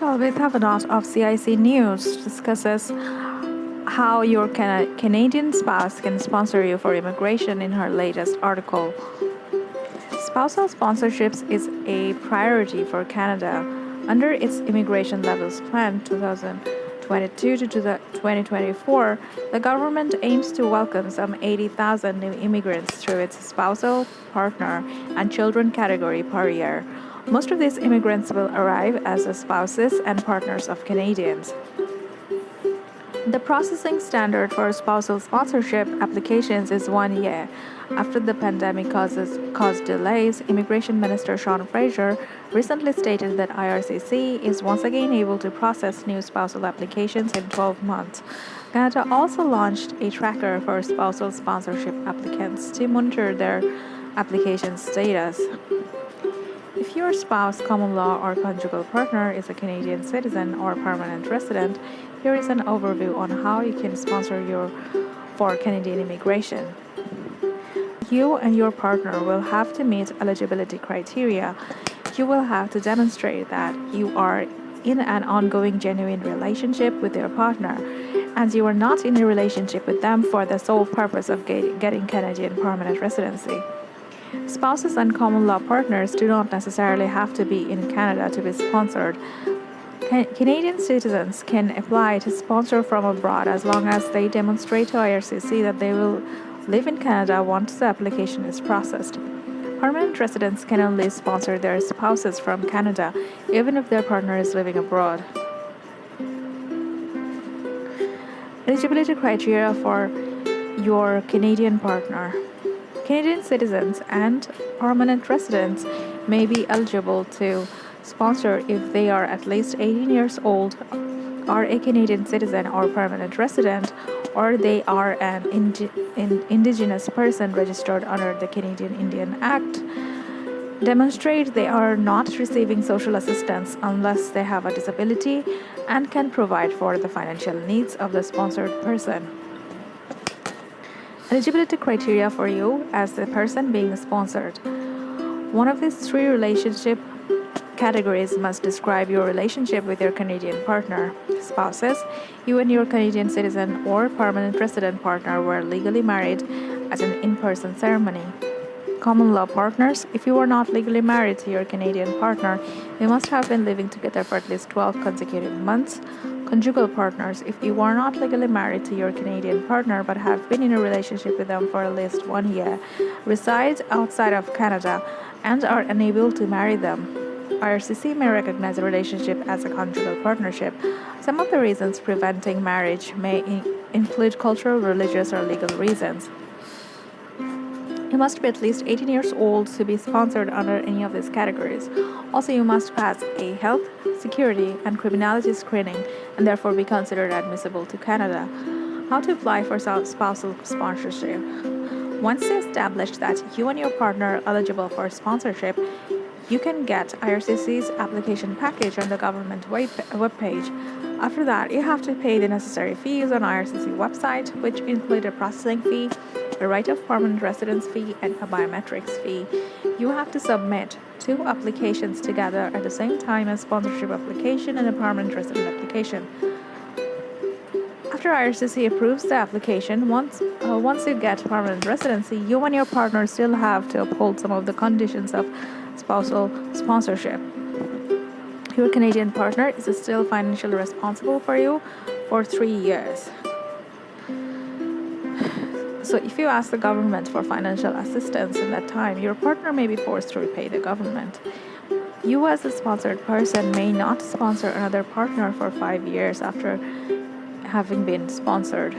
Rachel with Avanot of CIC News discusses how your Canadian spouse can sponsor you for immigration in her latest article. Spousal sponsorships is a priority for Canada. Under its Immigration Levels Plan 2022 to 2024, the government aims to welcome some 80,000 new immigrants through its spousal, partner, and children category per year. Most of these immigrants will arrive as the spouses and partners of Canadians. The processing standard for spousal sponsorship applications is 1 year. After the pandemic caused delays, Immigration Minister Sean Fraser recently stated that IRCC is once again able to process new spousal applications in 12 months. Canada also launched a tracker for spousal sponsorship applicants to monitor their application status. If your spouse, common law, or conjugal partner is a Canadian citizen or permanent resident, here is an overview on how you can sponsor for Canadian immigration. You and your partner will have to meet eligibility criteria. You will have to demonstrate that you are in an ongoing genuine relationship with your partner, and you are not in a relationship with them for the sole purpose of getting Canadian permanent residency. Spouses and common law partners do not necessarily have to be in Canada to be sponsored. Canadian citizens can apply to sponsor from abroad as long as they demonstrate to IRCC that they will live in Canada once the application is processed. Permanent residents can only sponsor their spouses from Canada, even if their partner is living abroad. Eligibility criteria for your Canadian partner. Canadian citizens and permanent residents may be eligible to sponsor if they are at least 18 years old, are a Canadian citizen or permanent resident, or they are an Indigenous person registered under the Canadian Indian Act. Demonstrate they are not receiving social assistance unless they have a disability and can provide for the financial needs of the sponsored person. Eligibility criteria for you as the person being sponsored. One of these three relationship categories must describe your relationship with your Canadian partner. Spouses, you and your Canadian citizen or permanent resident partner were legally married at an in-person ceremony. Common law partners, if you are not legally married to your Canadian partner, you must have been living together for at least 12 consecutive months. Conjugal partners, if you are not legally married to your Canadian partner but have been in a relationship with them for at least 1 year, reside outside of Canada, and are unable to marry them. IRCC may recognize a relationship as a conjugal partnership. Some of the reasons preventing marriage may include cultural, religious, or legal reasons. You must be at least 18 years old to be sponsored under any of these categories. Also, you must pass a health, security, and criminality screening and therefore be considered admissible to Canada. How to apply for spousal sponsorship. Once you establish that you and your partner are eligible for sponsorship, you can get IRCC's application package on the government webpage. After that, you have to pay the necessary fees on IRCC website, which include a processing fee, a right of permanent residence fee, and a biometrics fee. You have to submit 2 applications together at the same time as sponsorship application and a permanent resident application. After IRCC approves the application, once you get permanent residency, you and your partner still have to uphold some of the conditions of spousal sponsorship. Your Canadian partner is still financially responsible for you for 3 years. So if you ask the government for financial assistance in that time, your partner may be forced to repay the government. You as a sponsored person may not sponsor another partner for 5 years after having been sponsored.